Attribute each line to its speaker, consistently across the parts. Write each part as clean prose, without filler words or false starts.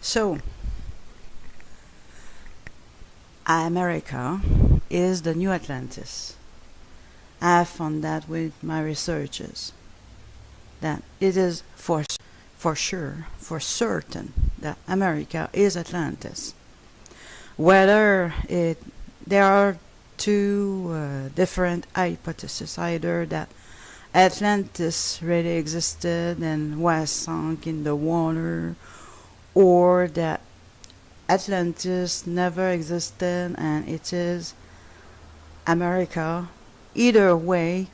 Speaker 1: So, America is the new Atlantis. I have found that with my researches, that it is for sure, for certain, that America is Atlantis. Whether there are two different hypotheses, either that Atlantis really existed and was sunk in the water, or that Atlantis never existed and it is America. Either way,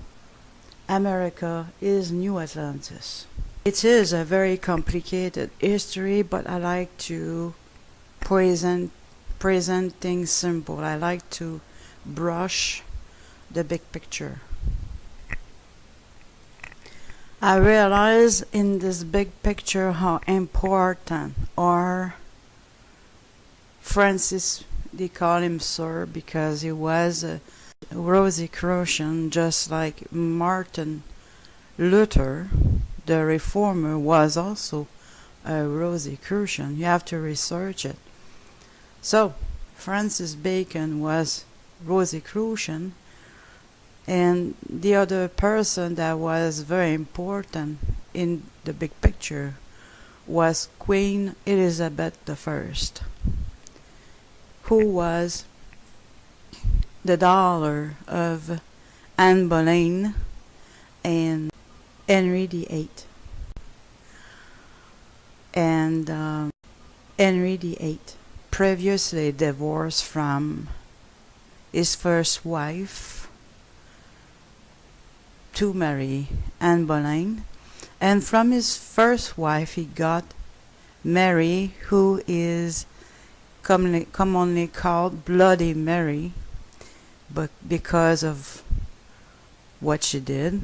Speaker 1: America is New Atlantis. It is a very complicated history, but I like to present things simple. I like to brush the big picture. I realize in this big picture how important are Francis, they call him Sir because he was a Rosicrucian, just like Martin Luther, the reformer, was also a Rosicrucian. You have to research it. So, Francis Bacon was Rosicrucian, and the other person that was very important in the big picture was Queen Elizabeth I, who was the daughter of Anne Boleyn and Henry VIII. And Henry VIII, previously divorced from his first wife to marry Anne Boleyn, and from his first wife he got Mary, who is commonly called Bloody Mary, but because of what she did.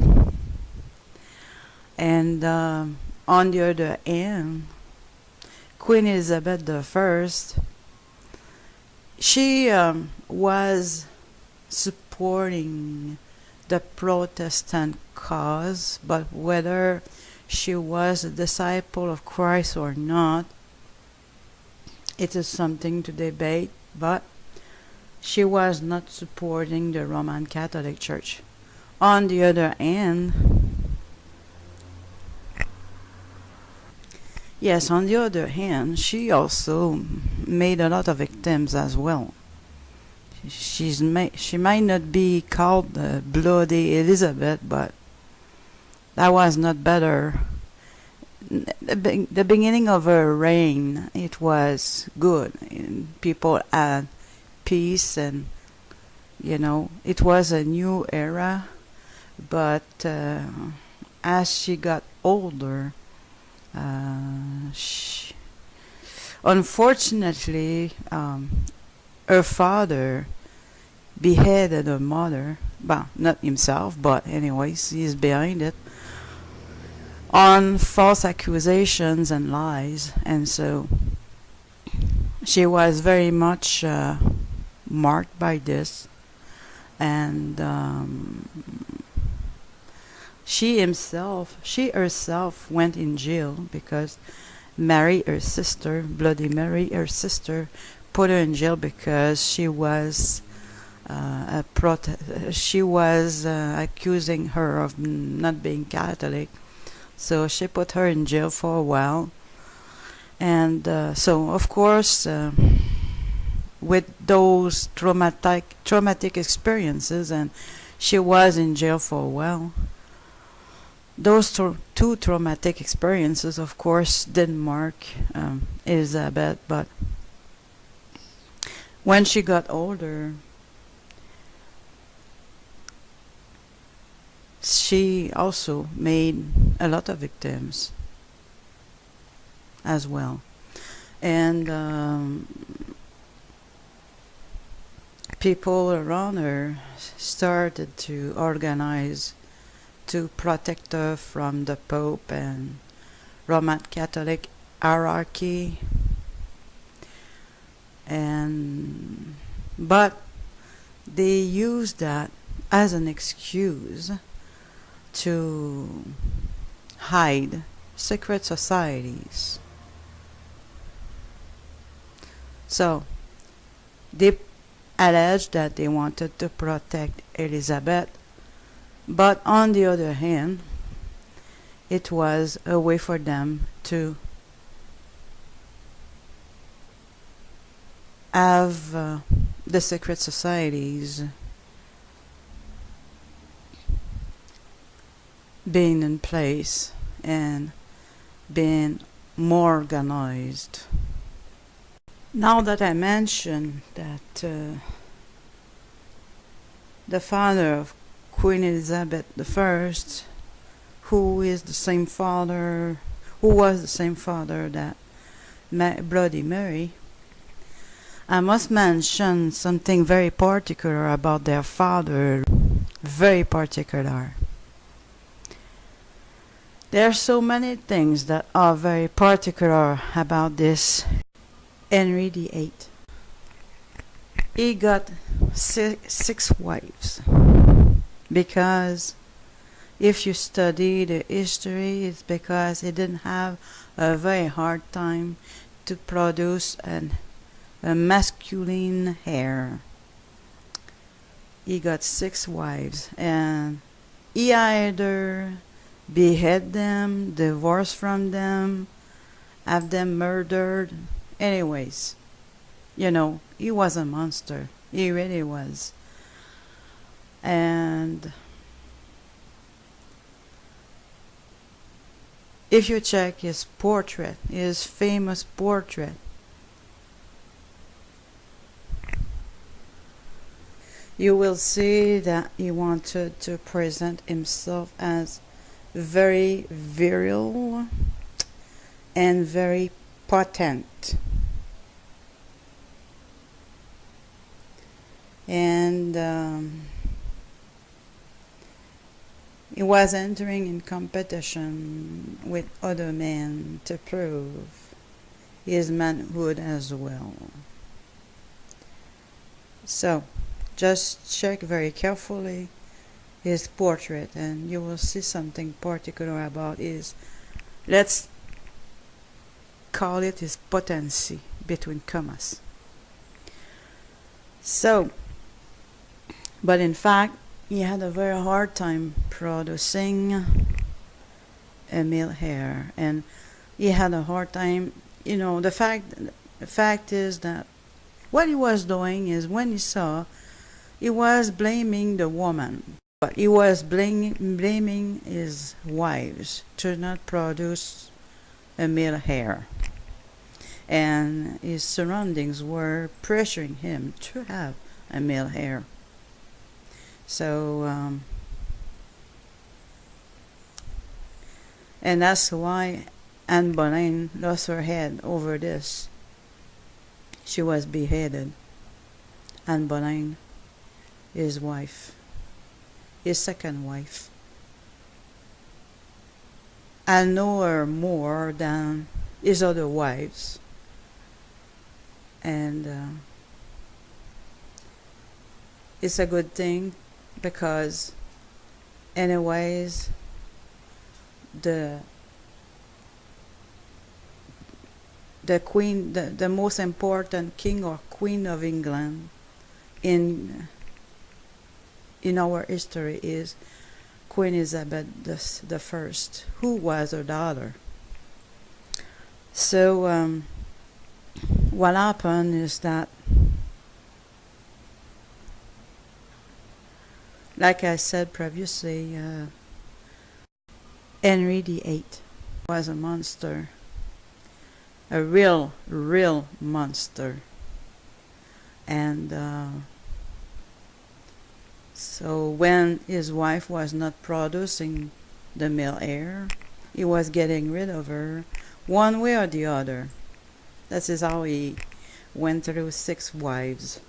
Speaker 1: And on the other hand, Queen Elizabeth I, she was supporting the Protestant cause, but whether she was a disciple of Christ or not, it is something to debate, but she was not supporting the Roman Catholic Church. On the other hand, she also made a lot of victims as well. She might not be called Bloody Elizabeth, but that was not better. The beginning of her reign, it was good. And people had peace, and it was a new era. But as she got older, unfortunately, her father beheaded her mother. Well, not himself, but anyways, he's behind it, on false accusations and lies. And so she was very much marked by this. And she herself went in jail because Mary, her sister, Bloody Mary, her sister, put her in jail because she was accusing her of not being Catholic. So she put her in jail for a while. And so, of course, with those traumatic experiences, and she was in jail for a while, those two traumatic experiences, of course, didn't mark Elizabeth. But when she got older, she also made a lot of victims as well. And people around her started to organize to protect her from the Pope and Roman Catholic hierarchy. But they used that as an excuse to hide secret societies. So they alleged that they wanted to protect Elizabeth, but on the other hand, it was a way for them to have the secret societies being in place and being more organized. Now that I mentioned that the father of Queen Elizabeth I, who was the same father that Bloody Mary, I must mention something very particular about their father, very particular. There are so many things that are very particular about this Henry VIII. He got six wives, because if you study the history, it's because he didn't have a very hard time to produce a masculine heir. He got 6 wives, and he either behead them, divorce from them, have them murdered. Anyways, you know, he was a monster. He really was. And if you check his portrait, his famous portrait, you will see that he wanted to present himself as very virile and very potent. And he was entering in competition with other men to prove his manhood as well. So, just check very carefully his portrait and you will see something particular about his, let's call it his potency, between commas. So, but in fact, he had a very hard time producing a male heir, and he had a hard time, you know, the fact is that what he was doing is, when he saw, he was blaming the woman, but he was blaming his wives to not produce a male heir, and his surroundings were pressuring him to have a male heir. So and that's why Anne Boleyn lost her head over this. She was beheaded. Anne Boleyn, his wife, his second wife. I know her more than his other wives, and it's a good thing, because anyways the queen, the most important king or queen of England in our history is Queen Elizabeth I, who was her daughter. So what happened is that, like I said previously, Henry VIII was a monster, a real monster. And so when his wife was not producing the male heir, he was getting rid of her one way or the other. That is how he went through 6 wives.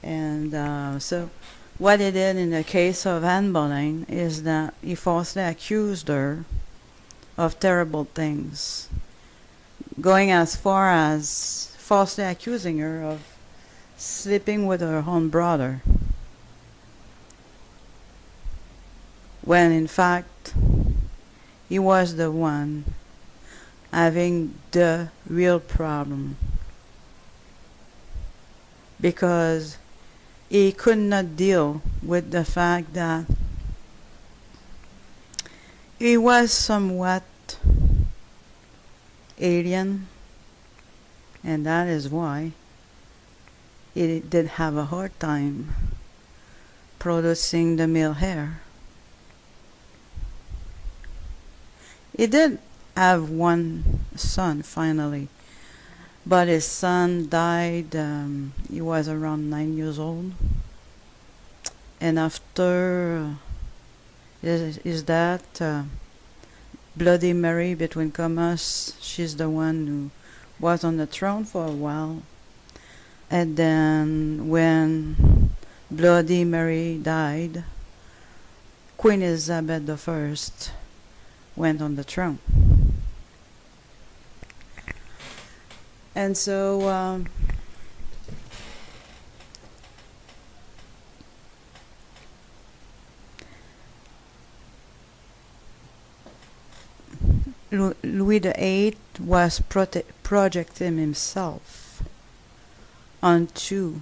Speaker 1: And so what he did in the case of Anne Boleyn is that he falsely accused her of terrible things, going as far as falsely accusing her of sleeping with her own brother, when in fact he was the one having the real problem. because he could not deal with the fact that he was somewhat alien, and that is why he did have a hard time producing the male hair. He did have one son finally, but his son died. He was around 9 years old, and after is that Bloody Mary, between commas, she's the one who was on the throne for a while, and then when Bloody Mary died, Queen Elizabeth I went on the throne. And so Louis VIII was projecting himself onto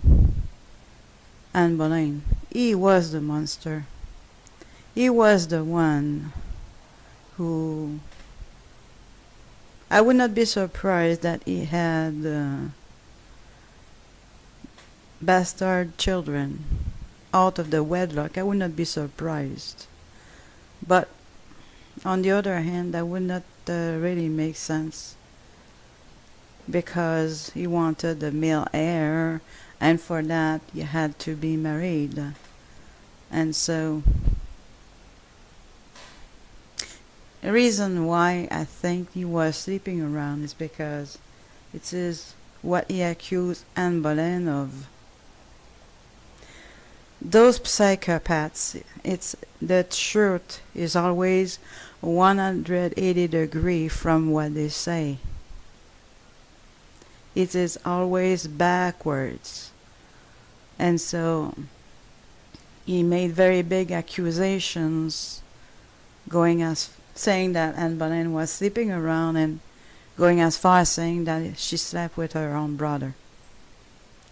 Speaker 1: Anne Boleyn. He was the monster. He was the one who, I would not be surprised that he had bastard children out of the wedlock. I would not be surprised. But on the other hand, that would not really make sense, because he wanted the male heir, and for that you had to be married. And so the reason why I think he was sleeping around is because it is what he accused Anne Boleyn of. Those psychopaths, it's the truth is always 180 degrees from what they say. It is always backwards. And so he made very big accusations, going as saying that Anne Boleyn was sleeping around, and going as far as saying that she slept with her own brother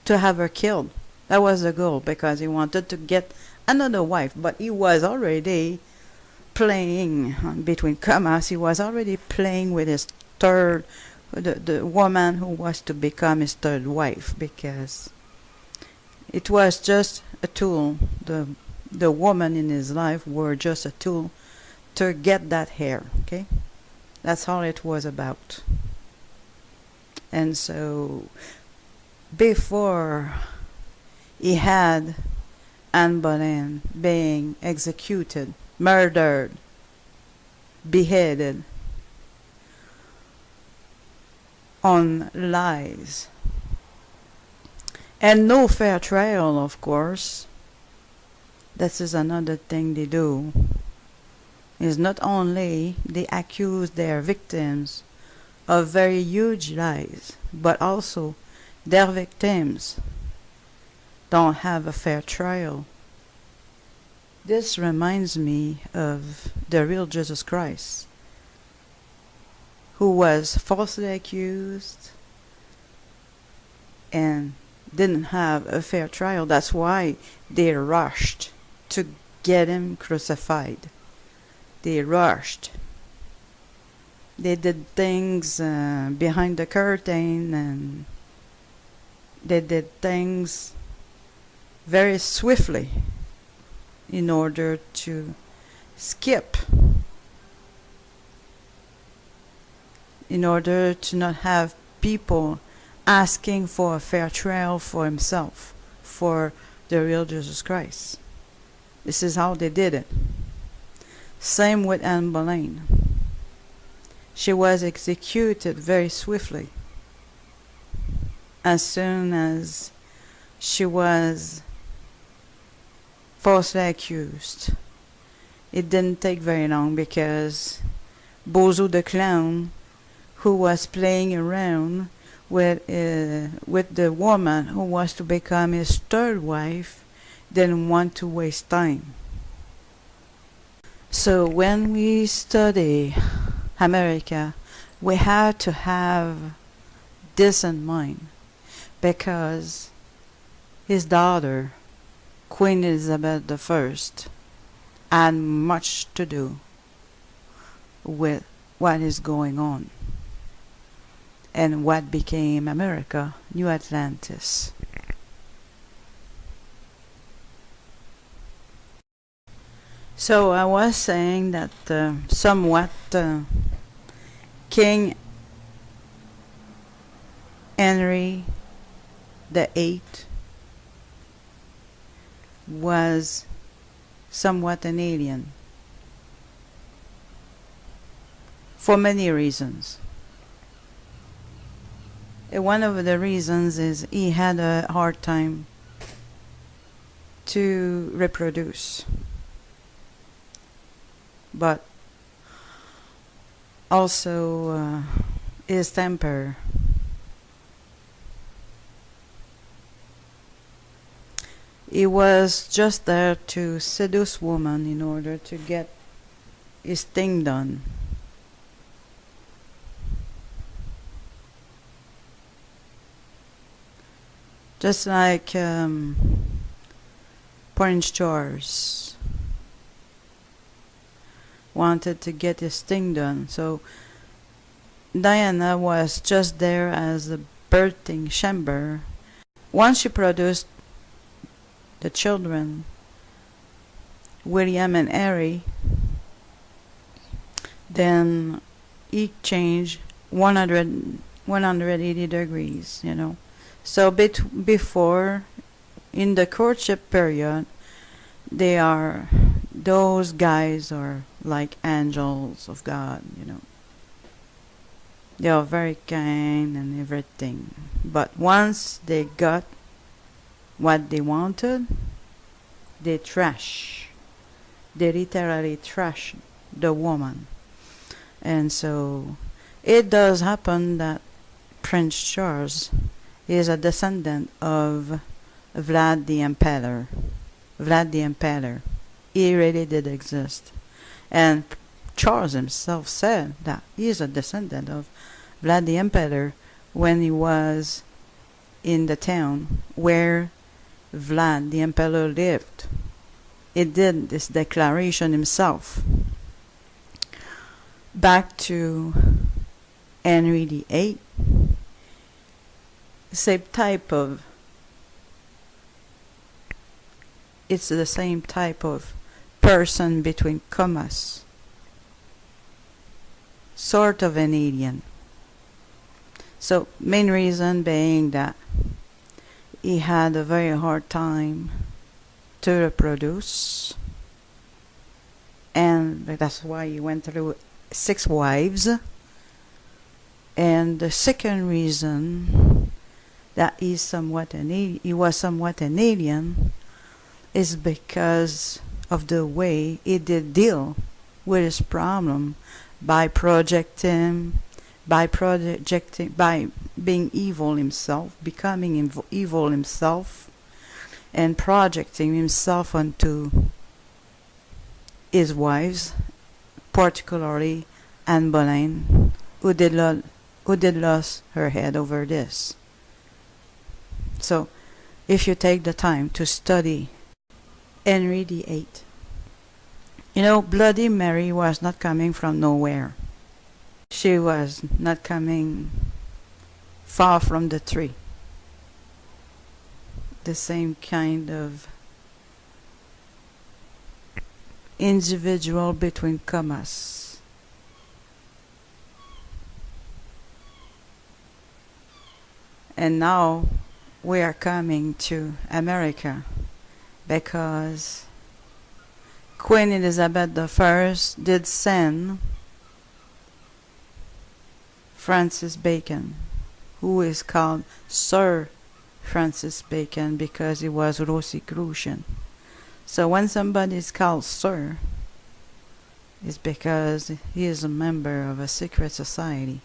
Speaker 1: to have her killed. That was the goal, because he wanted to get another wife, but he was already playing, between commas, he was already playing with his third, the woman who was to become his third wife, because it was just a tool. The woman in his life were just a tool to get that hair, okay? That's all it was about. And so before he had Anne Boleyn being executed, murdered, beheaded on lies, and no fair trial, of course. This is another thing they do, is not only they accuse their victims of very huge lies, but also their victims don't have a fair trial. This reminds me of the real Jesus Christ, who was falsely accused and didn't have a fair trial. That's why they rushed to get him crucified. They rushed. They did things behind the curtain, and they did things very swiftly in order to skip, in order to not have people asking for a fair trial for himself, for the real Jesus Christ. This is how they did it. Same with Anne Boleyn. She was executed very swiftly. As soon as she was falsely accused, it didn't take very long, because Bozo the clown, who was playing around with the woman who was to become his third wife, didn't want to waste time. So when we study America, we have to have this in mind, because his daughter, Queen Elizabeth I, had much to do with what is going on and what became America, New Atlantis. So I was saying that somewhat King Henry VIII was somewhat an alien for many reasons. One of the reasons is he had a hard time to reproduce, but also his temper. He was just there to seduce women in order to get his thing done. Just like Prince Charles wanted to get his thing done. So Diana was just there as a birthing chamber. Once she produced the children, William and Harry, then he changed 180 degrees, you know. So before, in the courtship period, those guys are like angels of God, you know. They are very kind and everything. But once they got what they wanted, they trash. They literally trash the woman. And so it does happen that Prince Charles is a descendant of Vlad the Impaler. Vlad the Impaler. He really did exist. And Charles himself said that he is a descendant of Vlad the Impaler when he was in the town where Vlad the Impaler lived. He did this declaration himself. Back to Henry VIII. Same type of, it's the same type of person between commas, sort of an alien. So main reason being that he had a very hard time to reproduce, and that's why he went through 6 wives. And the second reason that he was somewhat an alien is because of the way he did deal with his problem by being evil himself, becoming evil himself, and projecting himself onto his wives, particularly Anne Boleyn, who did lose her head over this. So, if you take the time to study Henry VIII, you know, Bloody Mary was not coming from nowhere. She was not coming far from the tree. The same kind of individual between commas. And now we are coming to America because Queen Elizabeth I did send Francis Bacon, who is called Sir Francis Bacon because he was Rosicrucian. So when somebody is called Sir, it's because he is a member of a secret society.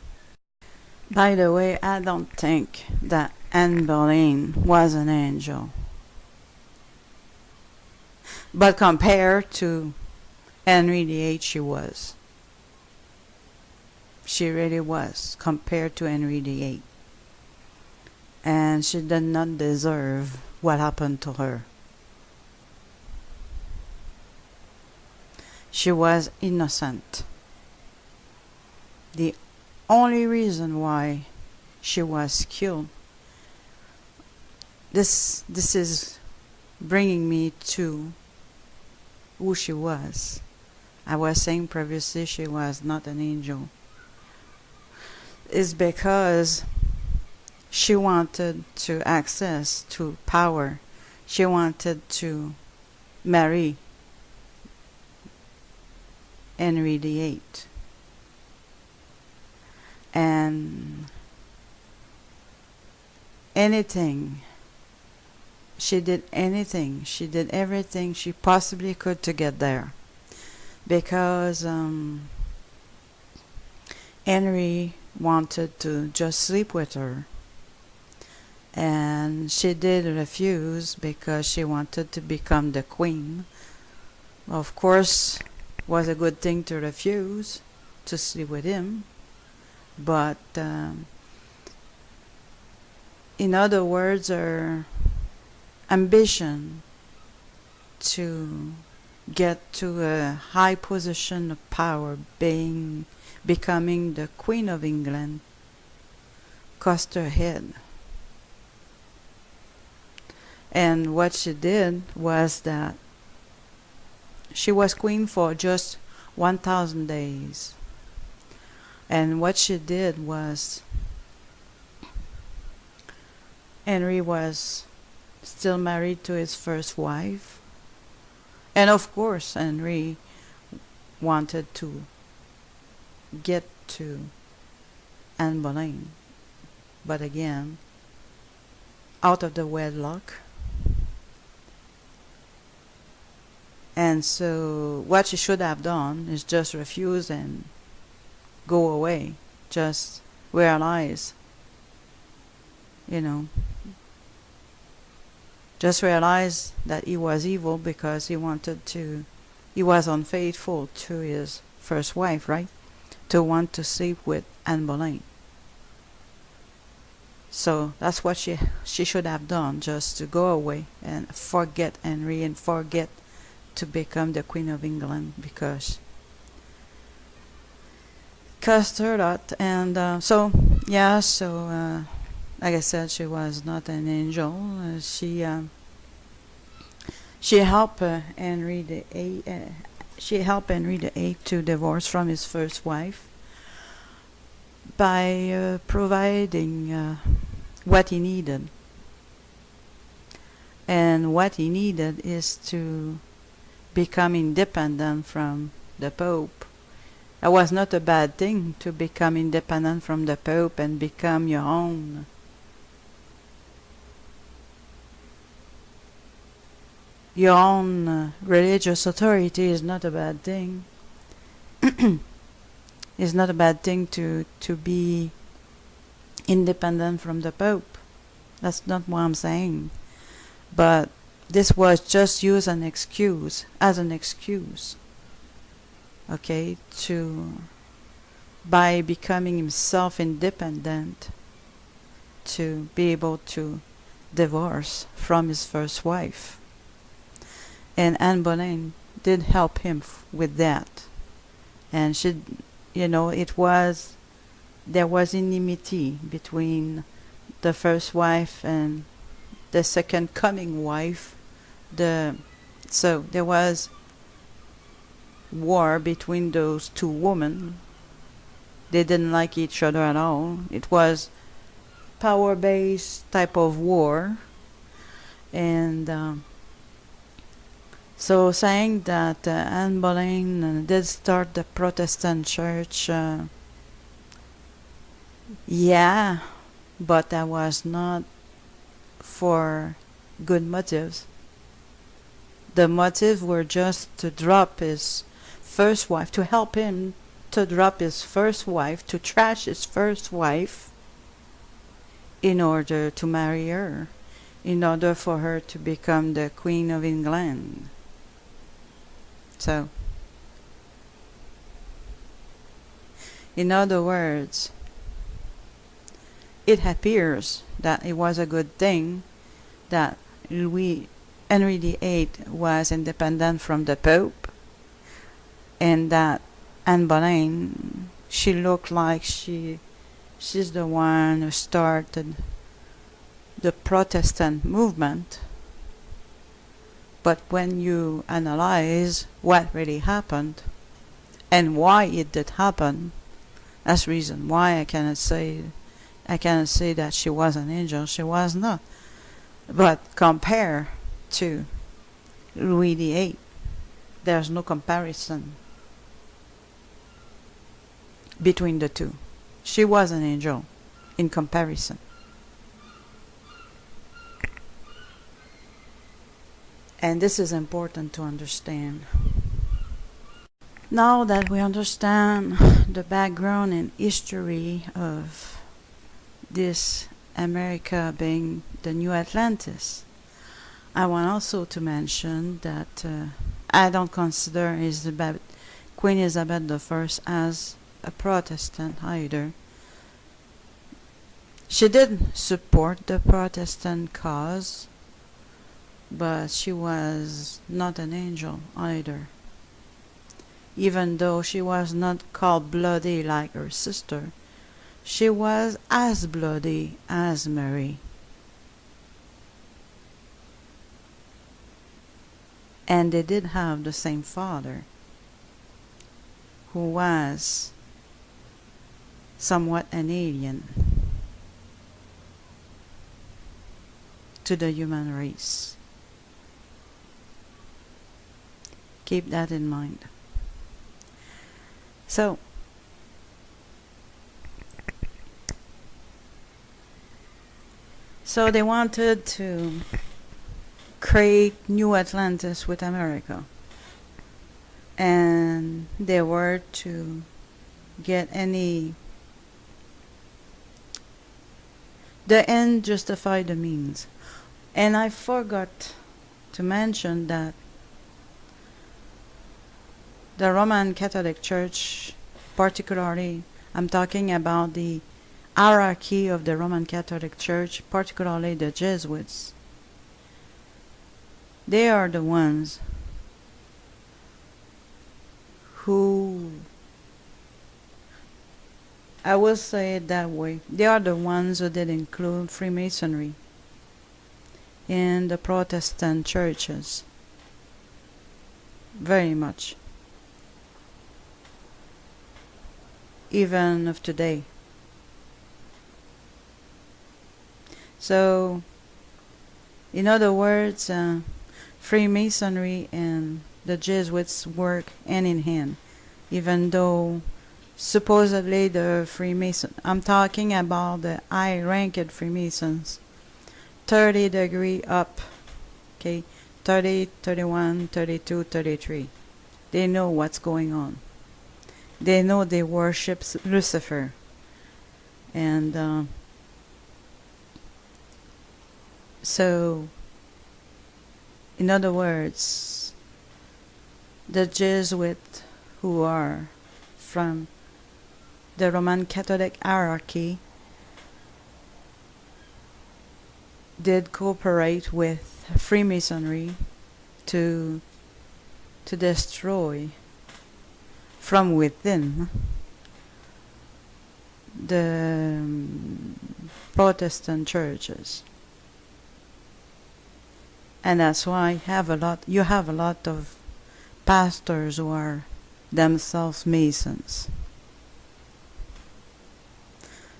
Speaker 1: By the way, I don't think that Anne Boleyn was an angel. But compared to Henry VIII, she was. She really was, compared to Henry VIII. And she did not deserve what happened to her. She was innocent. The only reason why she was killed, this is bringing me to who she was. I was saying previously she was not an angel. It's because she wanted to access to power. She wanted to marry Henry VIII. And anything, she did anything, she did everything she possibly could to get there. Because Henry wanted to just sleep with her. And she did refuse because she wanted to become the queen. Of course, was a good thing to refuse to sleep with him. But in other words, her ambition to get to a high position of power, becoming the Queen of England, cost her head. And what she did was that she was queen for just 1,000 days. And what she did was, Henry was still married to his first wife. And of course, Henry wanted to get to Anne Boleyn. But again, out of the wedlock. And so what she should have done is just refuse and go away. Just realize, just realize that he was evil because he was unfaithful to his first wife, right? To want to sleep with Anne Boleyn. So that's what she should have done, just to go away and forget Henry and forget to become the Queen of England, because it cost her a lot. And like I said, she was not an angel. She helped Henry VIII. She helped Henry VIII to divorce from his first wife by providing what he needed. And what he needed is to become independent from the Pope. It was not a bad thing to become independent from the Pope and become your own religious authority. Is not a bad thing. It's not a bad thing to be independent from the Pope. That's not what I'm saying. But this was just used as an excuse, okay, by becoming himself independent, to be able to divorce from his first wife. And Anne Boleyn did help him with that. And there was enmity between the first wife and the second coming wife. So there was war between those two women. They didn't like each other at all. It was power-based type of war. And so saying that Anne Boleyn did start the Protestant church, yeah, but that was not for good motives. The motives were just to drop his first wife, to help him to drop his first wife, to trash his first wife, in order to marry her, in order for her to become the Queen of England. So, in other words, it appears that it was a good thing that Henry VIII was independent from the Pope, and that Anne Boleyn, she looked like she's the one who started the Protestant movement. But when you analyze what really happened and why it did happen, that's the reason why I cannot say that she was an angel. She was not. But compare to Louis VIII, there's no comparison between the two. She was an angel in comparison. And this is important to understand. Now that we understand the background and history of this America being the new Atlantis, I want also to mention that I don't consider Queen Elizabeth I as a Protestant either. She did support the Protestant cause, but she was not an angel either. Even though she was not called bloody like her sister, she was as bloody as Mary. And they did have the same father, who was somewhat an alien to the human race. Keep that in mind. So, they wanted to create New Atlantis with America, and they were to get the end justified the means. And I forgot to mention that the Roman Catholic Church, particularly, I'm talking about the hierarchy of the Roman Catholic Church, particularly the Jesuits. They are the ones who, I will say it that way, they are the ones who did include Freemasonry in the Protestant churches. Very much. Even of today. So, in other words, Freemasonry and the Jesuits work hand in hand, even though supposedly the Freemason, I'm talking about the high-ranked Freemasons, 30 degree up, okay, 30, 31, 32, 33. They know what's going on. They know they worship Lucifer. And so, in other words, the Jesuits who are from the Roman Catholic hierarchy did cooperate with Freemasonry to destroy from within the Protestant churches. And that's why you have a lot of pastors who are themselves Masons.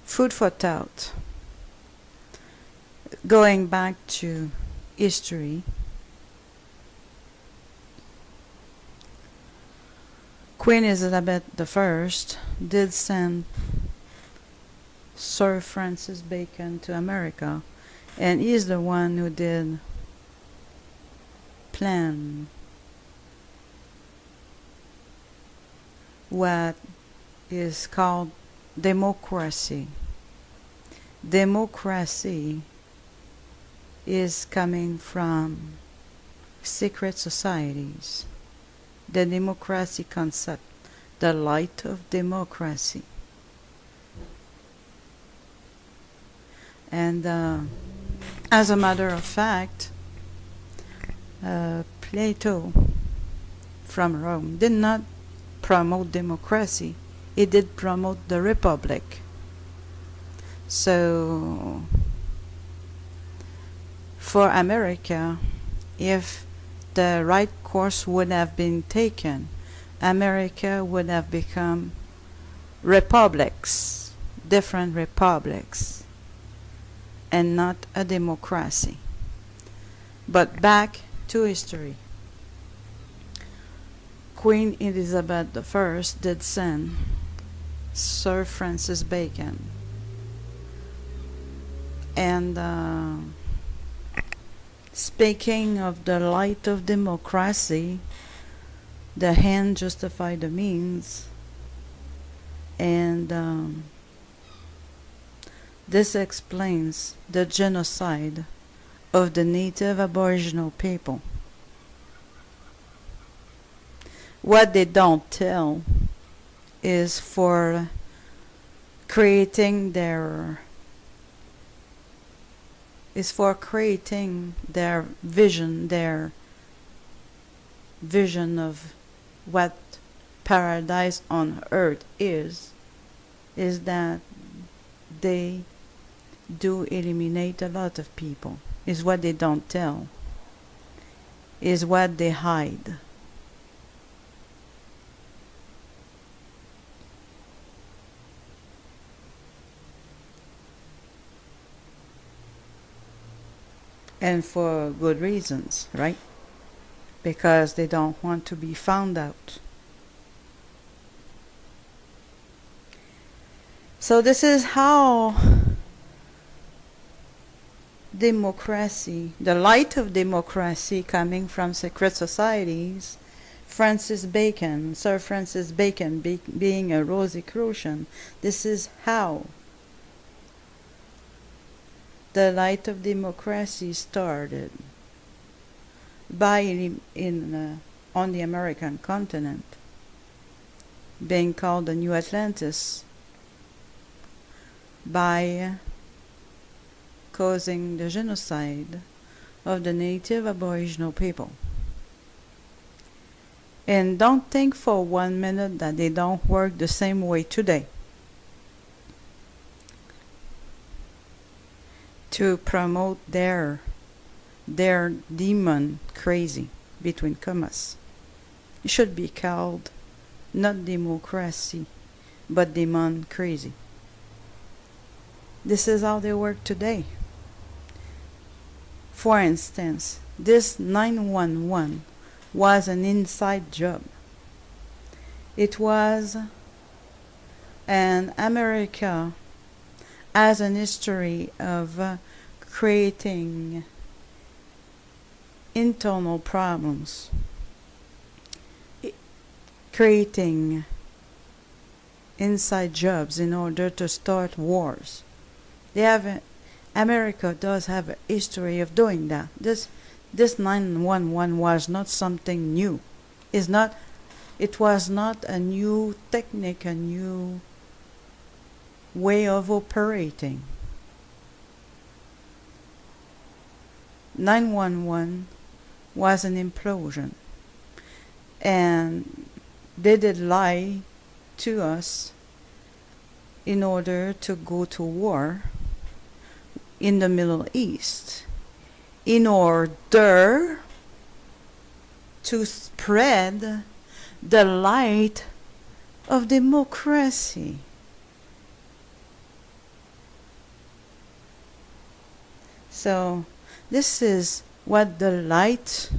Speaker 1: Food for thought. Going back to history, Queen Elizabeth I did send Sir Francis Bacon to America, and he's the one who did plan what is called democracy. Democracy is coming from secret societies. The democracy concept, the light of democracy. And as a matter of fact, Plato from Rome did not promote democracy. He did promote the republic. So for America, if the right course would have been taken, America would have become republics, different republics, and not a democracy. But back to history. Queen Elizabeth I did send Sir Francis Bacon. And speaking of the light of democracy, the end justified the means, and this explains the genocide of the native Aboriginal people. What they don't tell is for creating their vision of what paradise on earth is that they do eliminate a lot of people. Is what they don't tell. Is what they hide. And for good reasons, right? Because they don't want to be found out. So this is how democracy, the light of democracy coming from secret societies, Sir Francis Bacon being a Rosicrucian, this is how the light of democracy started on the American continent, being called the New Atlantis, by causing the genocide of the native Aboriginal people. And don't think for 1 minute that they don't work the same way today to promote their demon crazy, between commas. It should be called not democracy, but demon crazy. This is how they work today. For instance, this 911 was an inside job. It was, and America has an history of creating internal problems, creating inside jobs in order to start wars. America does have a history of doing that. This 911 was not something new. It was not a new technique, a new way of operating. 911 was an implosion, and they did lie to us in order to go to war in the Middle East, in order to spread the light of democracy. So this is what the light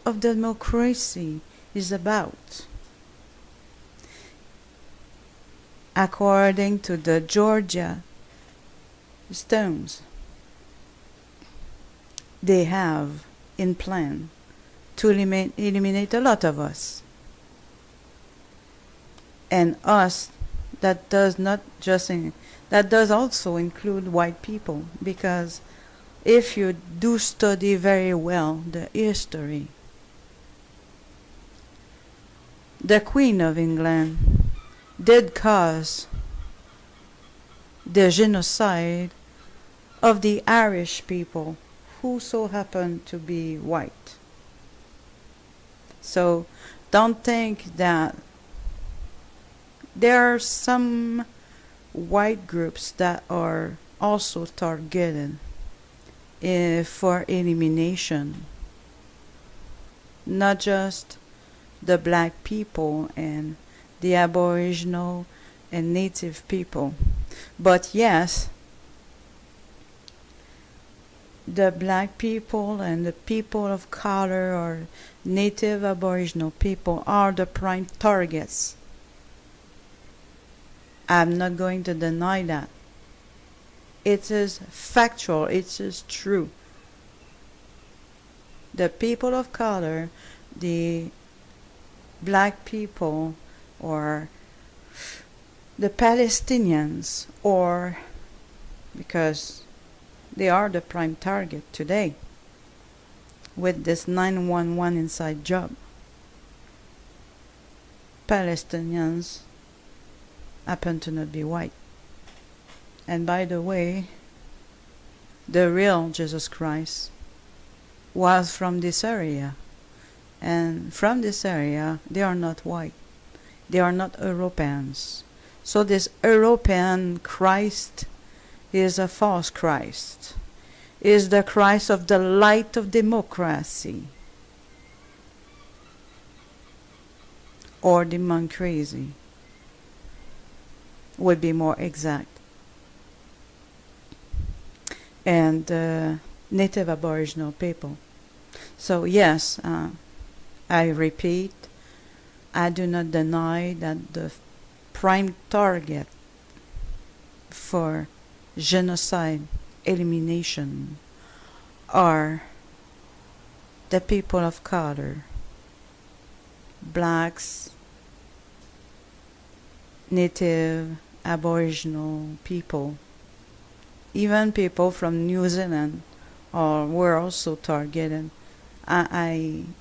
Speaker 1: of democracy is about. According to the Georgia Stones, they have in plan to eliminate a lot of us. And us, that does also include white people, because if you do study very well the history, the Queen of England did cause the genocide of the Irish people who so happened to be white. So don't think that there are some white groups that are also targeted for elimination, not just the black people and the aboriginal and native people, but yes, the black people and the people of color or native aboriginal people are the prime targets. I'm not going to deny that. It is factual, it is true. The people of color, the black people, or the Palestinians, or because they are the prime target today with this 911 inside job. Palestinians happen to not be white. And by the way, the real Jesus Christ was from this area. And from this area, they are not white. They are not Europeans. So this European Christ is a false Christ. Is the Christ of the light of democracy. Or democracy would be more exact. And native aboriginal people. So yes, I repeat, I do not deny that the prime target for genocide elimination are the people of color, blacks, native aboriginal people, even people from New Zealand were also targeted.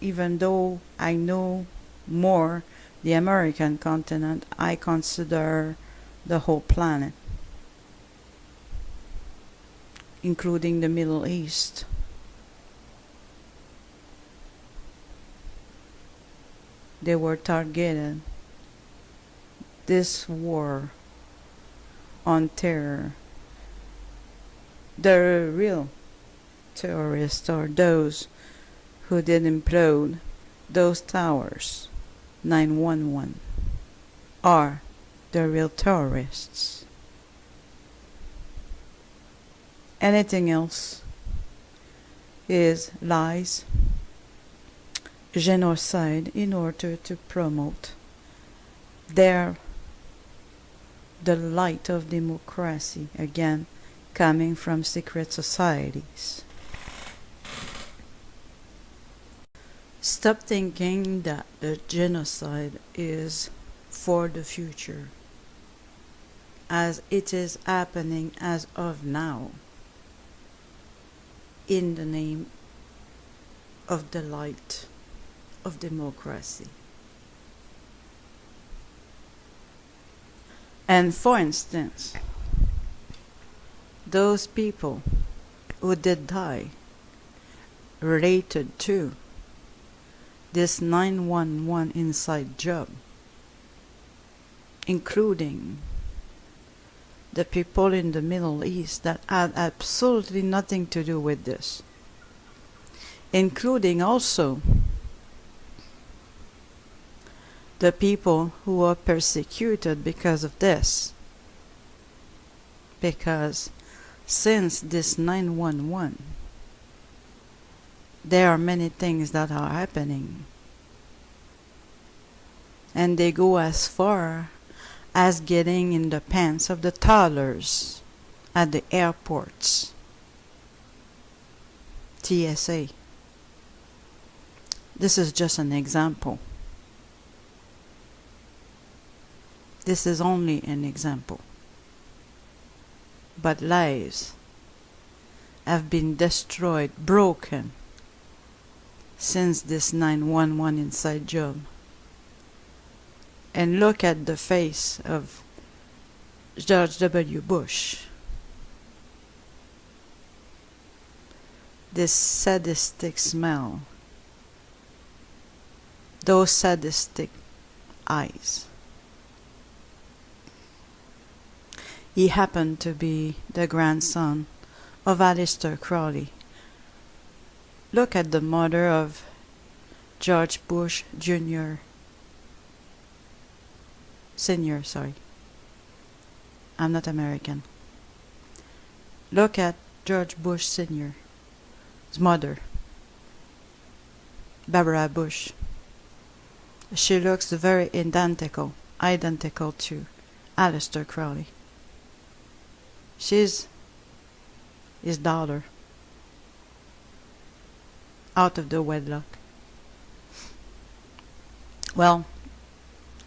Speaker 1: Even though I know more the American continent, I consider the whole planet, including the Middle East. They were targeted. This war on terror, the real terrorists are those who did implode those towers. 911 are the real terrorists. Anything else is lies, genocide in order to promote the light of democracy, again coming from secret societies. Stop thinking that the genocide is for the future, as it is happening as of now, in the name of the light of democracy. And for instance, those people who did die related to this 911 inside job, including the people in the Middle East that had absolutely nothing to do with this, including also the people who are persecuted because of this, because since this 911 there are many things that are happening, and they go as far as getting in the pants of the toddlers at the airports. TSA. This is just an example. This is only an example. But lives have been destroyed, broken, since this 911 inside job. And look at the face of George W. Bush. This sadistic smile. those sadistic eyes. He happened to be the grandson of Aleister Crowley. Look at the mother of George Bush Jr. Senior, sorry. I'm not American. Look at George Bush Senior's mother, Barbara Bush. She looks very identical to Aleister Crowley. She's his daughter, out of the wedlock. Well,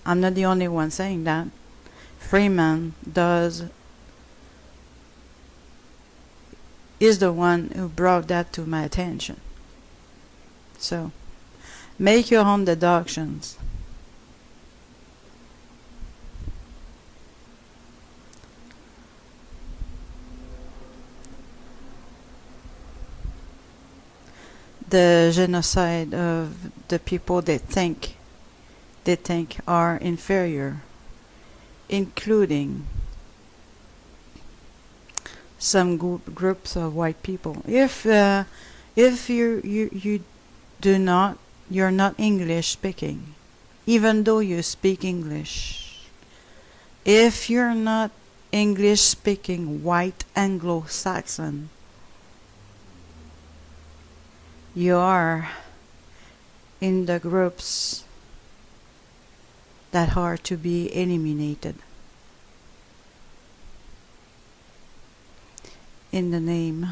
Speaker 1: I'm not the only one saying that. Freeman is the one who brought that to my attention. So, make your own deductions. The genocide of the people they think are inferior, including some groups of white people. If you're not English speaking, even though you speak English, if you're not English speaking white Anglo-Saxon, you are in the groups that are to be eliminated in the name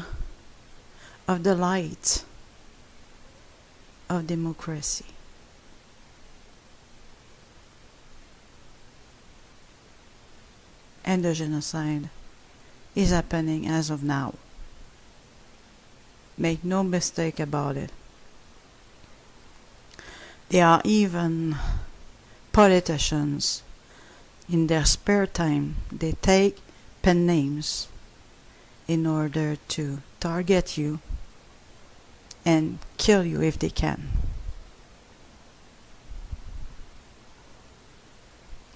Speaker 1: of the light of democracy. And the genocide is happening as of now. Make no mistake about it. There are even politicians, in their spare time, they take pen names in order to target you and kill you if they can.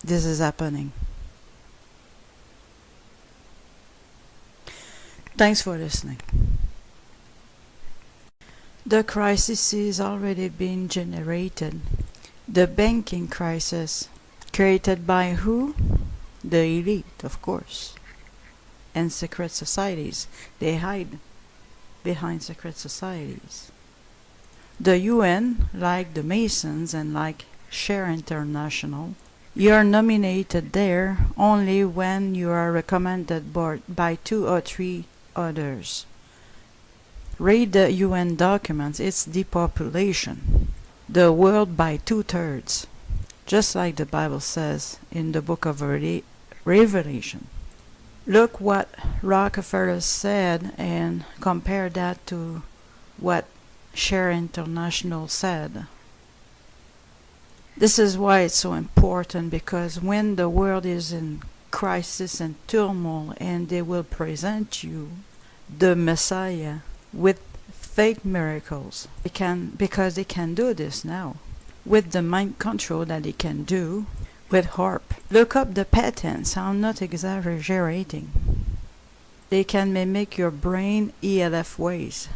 Speaker 1: This is happening. Thanks for listening. The crisis is already being generated. The banking crisis, created by who? The elite, of course. And secret societies. They hide behind secret societies. The UN, like the Masons and like Share International, you are nominated there only when you are recommended by 2 or 3 others. Read the UN documents. It's depopulation. The world by 2/3, just like the Bible says in the book of Revelation. Look what Rockefeller said and compare that to what Share International said. This is why it's so important, because when the world is in crisis and turmoil and they will present you the Messiah with fake miracles, because they can do this now with the mind control that they can do with HARP. Look up the patents. I'm not exaggerating. They can mimic your brain ELF ways.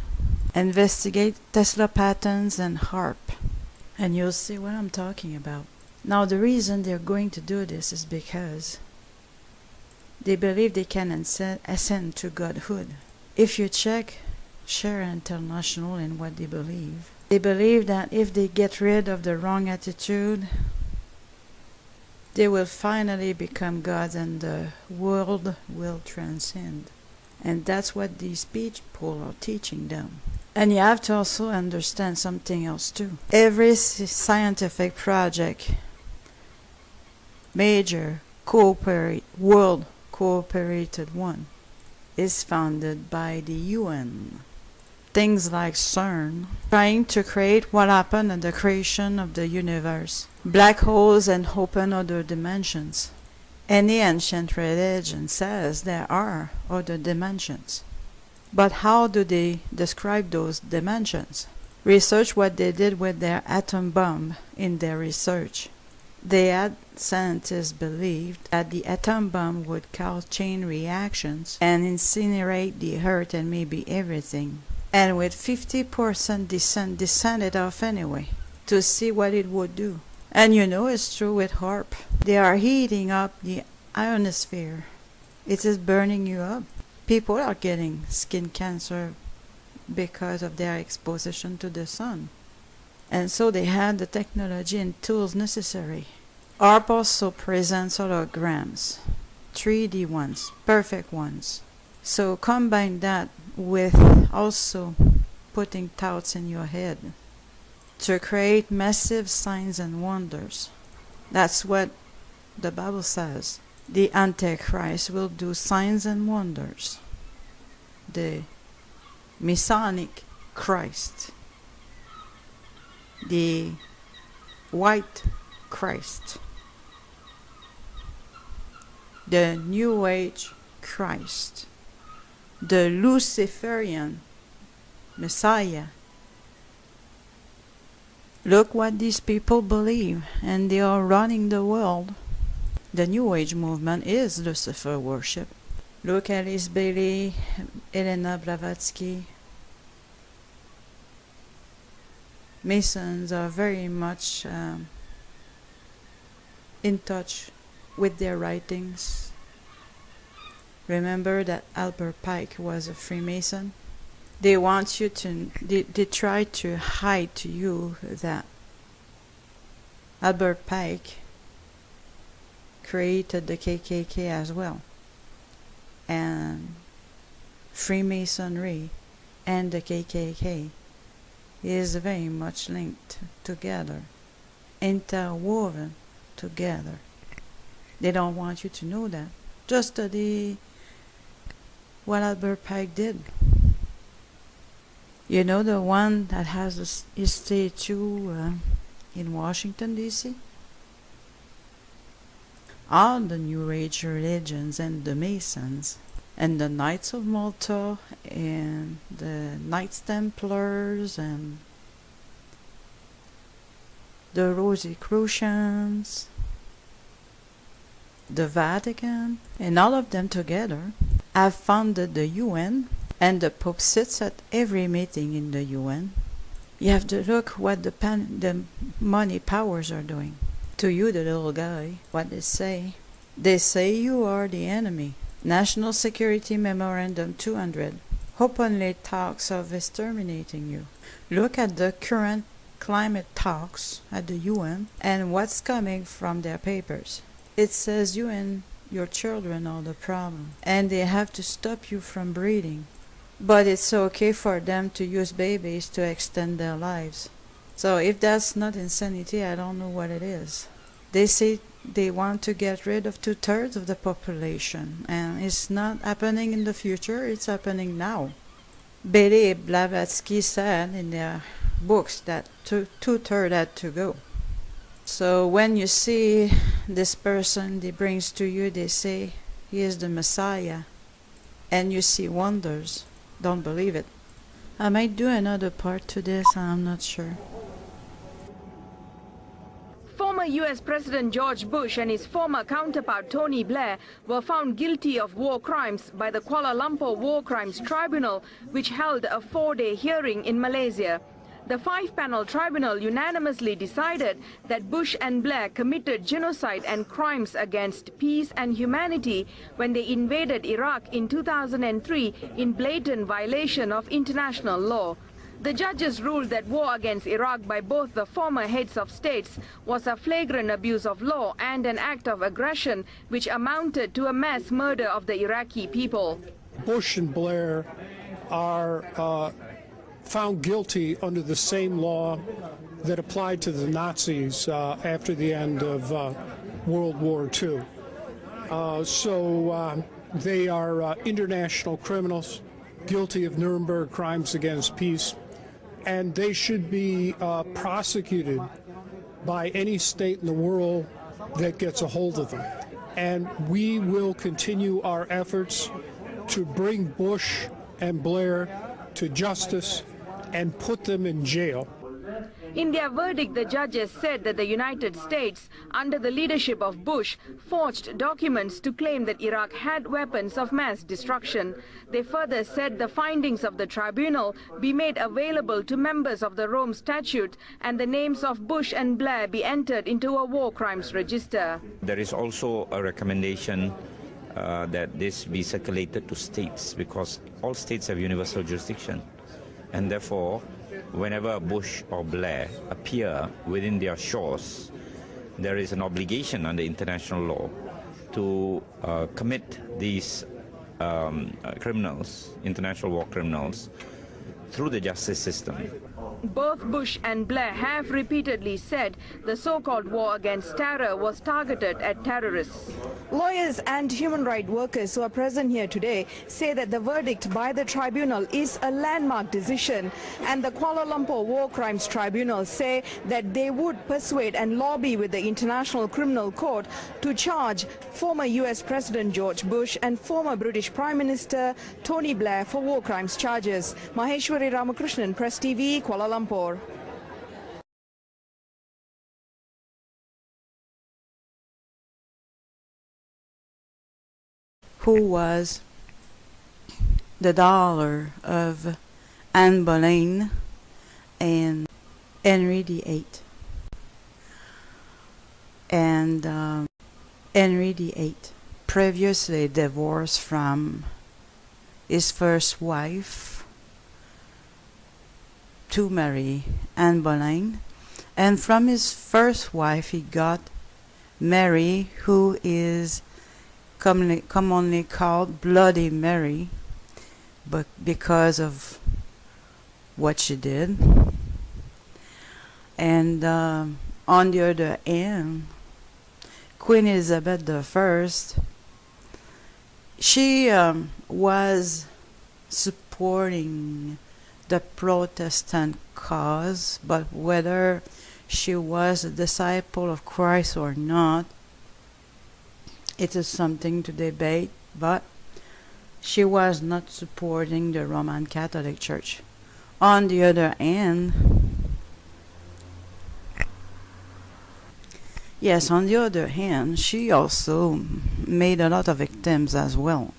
Speaker 1: Investigate Tesla patents and HARP, and you'll see what I'm talking about. Now, the reason they're going to do this is because they believe they can ascend to godhood. If you check Share International and what they believe that if they get rid of the wrong attitude, they will finally become gods and the world will transcend. And that's what these people are teaching them. And you have to also understand something else too. Every scientific project, major world cooperated one, is founded by the UN. Things like CERN, trying to create what happened at the creation of the universe. Black holes and open other dimensions. Any ancient religion says there are other dimensions. But how do they describe those dimensions? Research what they did with their atom bomb in their research. They had scientists believed that the atom bomb would cause chain reactions and incinerate the earth and maybe everything. And with 50% descent it off anyway, to see what it would do. And you know it's true with HAARP. They are heating up the ionosphere. It is burning you up. People are getting skin cancer because of their exposition to the sun. And so they had the technology and tools necessary. HAARP also presents holograms, 3D ones, perfect ones. So combine that with also putting thoughts in your head to create massive signs and wonders. That's what the Bible says. The Antichrist will do signs and wonders. The Messianic Christ. The white Christ. The New Age Christ. The Luciferian Messiah. Look what these people believe, and they are running the world. The New Age movement is Lucifer worship. Look at Alice Bailey, Elena Blavatsky. Masons are very much in touch with their writings. Remember that Albert Pike was a Freemason? They want you to, they try to hide to you that Albert Pike created the KKK as well. And Freemasonry and the KKK is very much linked together, interwoven together. They don't want you to know that. Just study what Albert Pike did. You know the one that has his statue in Washington, D.C.? All the New Age religions and the Masons and the Knights of Malta and the Knights Templars and the Rosicrucians, the Vatican, and all of them together have founded the UN, and the Pope sits at every meeting in the UN. You have to look what the money powers are doing. To you, the little guy, what they say. They say you are the enemy. National Security Memorandum 200 openly talks of exterminating you. Look at the current climate talks at the UN and what's coming from their papers. It says you and your children are the problem, and they have to stop you from breeding. But it's okay for them to use babies to extend their lives. So if that's not insanity, I don't know what it is. They say they want to get rid of 2/3 of the population, and it's not happening in the future, it's happening now. Bailey and Blavatsky said in their books that 2/3 had to go. So when you see this person they brings to you, they say he is the Messiah, and you see wonders, don't believe it. I might do another part to this, I'm not sure.
Speaker 2: Former U.S. President George Bush and his former counterpart Tony Blair were found guilty of war crimes by the Kuala Lumpur War Crimes Tribunal, which held a 4-day hearing in Malaysia. The 5-panel tribunal unanimously decided that Bush and Blair committed genocide and crimes against peace and humanity when they invaded Iraq in 2003 in blatant violation of international law. The judges ruled that war against Iraq by both the former heads of states was a flagrant abuse of law and an act of aggression which amounted to a mass murder of the Iraqi people.
Speaker 3: Bush and Blair are found guilty under the same law that applied to the Nazis after the end of World War II. So they are international criminals guilty of Nuremberg crimes against peace, and they should be prosecuted by any state in the world that gets a hold of them. And we will continue our efforts to bring Bush and Blair to justice and put them in jail.
Speaker 2: In their verdict, the judges said that the United States, under the leadership of Bush, forged documents to claim that Iraq had weapons of mass destruction. They further said the findings of the tribunal be made available to members of the Rome Statute and the names of Bush and Blair be entered into a war crimes register.
Speaker 4: There is also a recommendation that this be circulated to states, because all states have universal jurisdiction, and therefore whenever Bush or Blair appear within their shores, there is an obligation under international law to commit these criminals, international war criminals, through the justice system.
Speaker 2: Both Bush and Blair have repeatedly said the so-called war against terror was targeted at terrorists.
Speaker 5: Lawyers and human rights workers who are present here today say that the verdict by the tribunal is a landmark decision, and the Kuala Lumpur War Crimes Tribunal say that they would persuade and lobby with the International Criminal Court to charge former US President George Bush and former British Prime Minister Tony Blair for war crimes charges. Maheshwari Ramakrishnan, Press TV, Kuala Lumpur.
Speaker 1: Who was the daughter of Anne Boleyn and Henry VIII. And Henry VIII previously divorced from his first wife to marry Anne Boleyn, and from his first wife he got Mary, who is commonly called Bloody Mary, but because of what she did. And on the other hand, Queen Elizabeth I, she was supporting the Protestant cause, but whether she was a disciple of Christ or not, it is something to debate, but she was not supporting the Roman Catholic Church. On the other hand, she also made a lot of victims as well.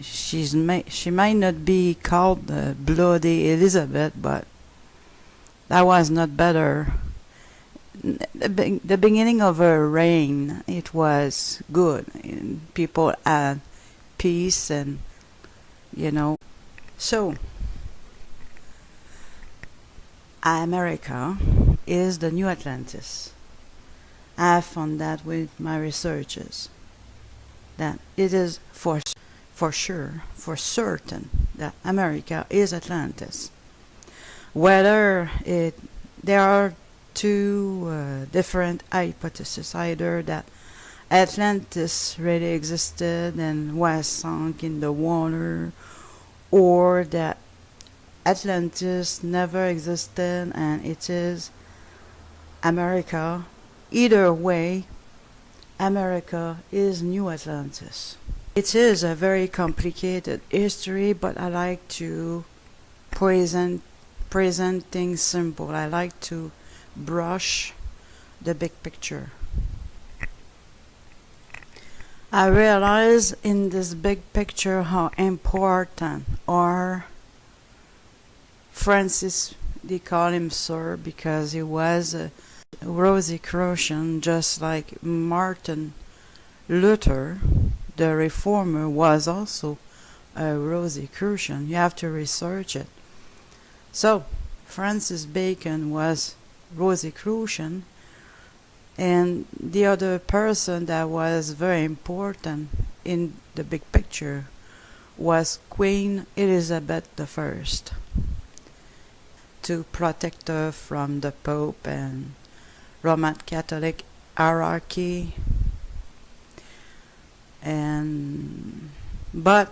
Speaker 1: She might not be called Bloody Elizabeth, but that was not better. The beginning of her reign, it was good. And people had peace, and So, America is the new Atlantis. I have found that with my researches, that it is for certain, that America is Atlantis. Whether there are two different hypotheses, either that Atlantis really existed and was sunk in the water, or that Atlantis never existed and it is America. Either way, America is New Atlantis. It is a very complicated history, but I like to present things simple. I like to brush the big picture. I realize in this big picture how important are Francis, they call him Sir because he was a Rosicrucian, just like Martin Luther, the reformer, was also a Rosicrucian. You have to research it. So, Francis Bacon was Rosicrucian, and the other person that was very important in the big picture was Queen Elizabeth I, to protect her from the Pope and Roman Catholic hierarchy. But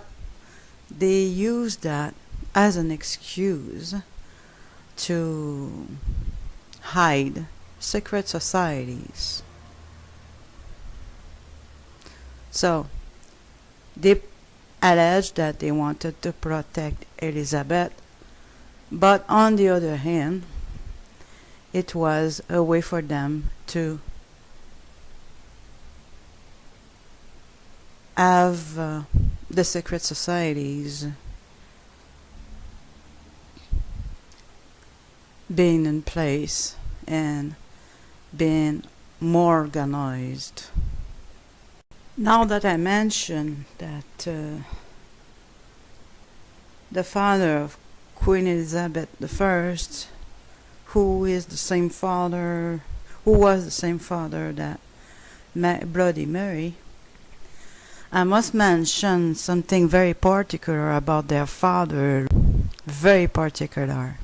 Speaker 1: they used that as an excuse to hide secret societies. So they alleged that they wanted to protect Elizabeth, But on the other hand, it was a way for them to have the secret societies being in place and being more organized. Now that I mentioned that the father of Queen Elizabeth I, who was the same father that Bloody Mary, I must mention something very particular about their father, very particular.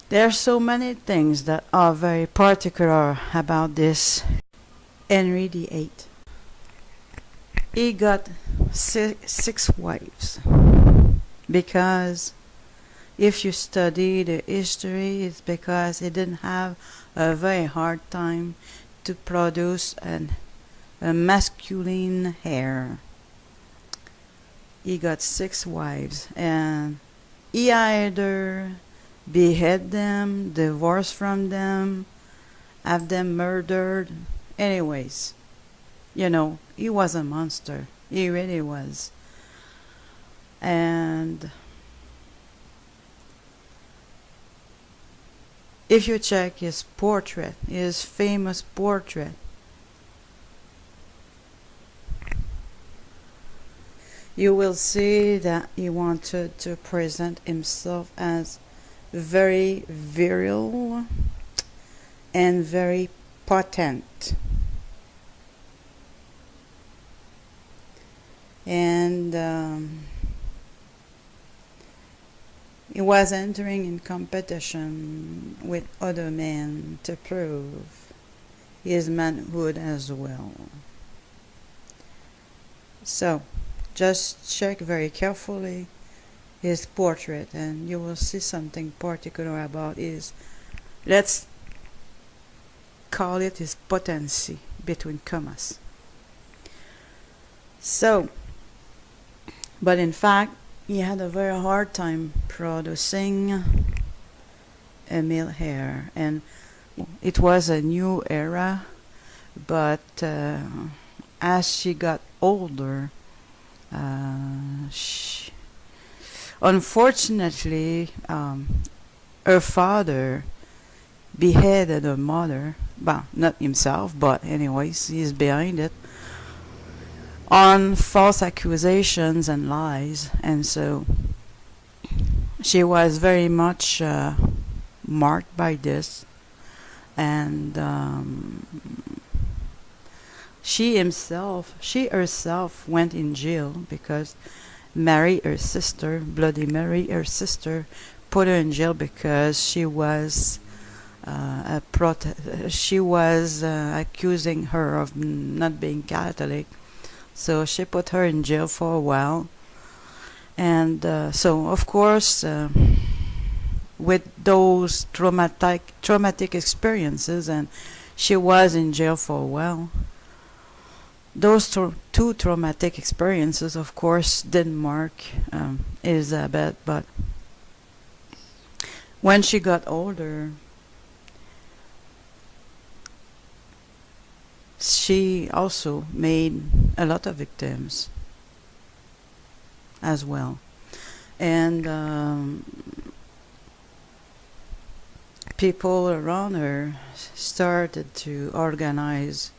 Speaker 1: There are so many things that are very particular about this Henry VIII. He got six wives, because if you study the history, it's because he didn't have a very hard time to produce a masculine heir. He got 6 wives, and he either behead them, divorce from them, have them murdered. Anyways, you know, he was a monster. He really was. And if you check his portrait, his famous portrait, you will see that he wanted to present himself as very virile and very potent. And he was entering in competition with other men to prove his manhood as well. So, just check very carefully his portrait and you will see something particular about his, let's call it his potency, between commas. So, but in fact, he had a very hard time producing a male heir, and it was a new era, but as she got older, unfortunately, her father beheaded her mother. Well, not himself, but anyways, he's behind it, on false accusations and lies. And so she was very much marked by this, and she herself went in jail because Mary, her sister, Bloody Mary, her sister, put her in jail because she was accusing her of not being Catholic. So she put her in jail for a while, and so of course, with those traumatic experiences, and she was in jail for a while. Those two traumatic experiences, of course, didn't mark Elizabeth, but when she got older, she also made a lot of victims as well. And people around her started to organize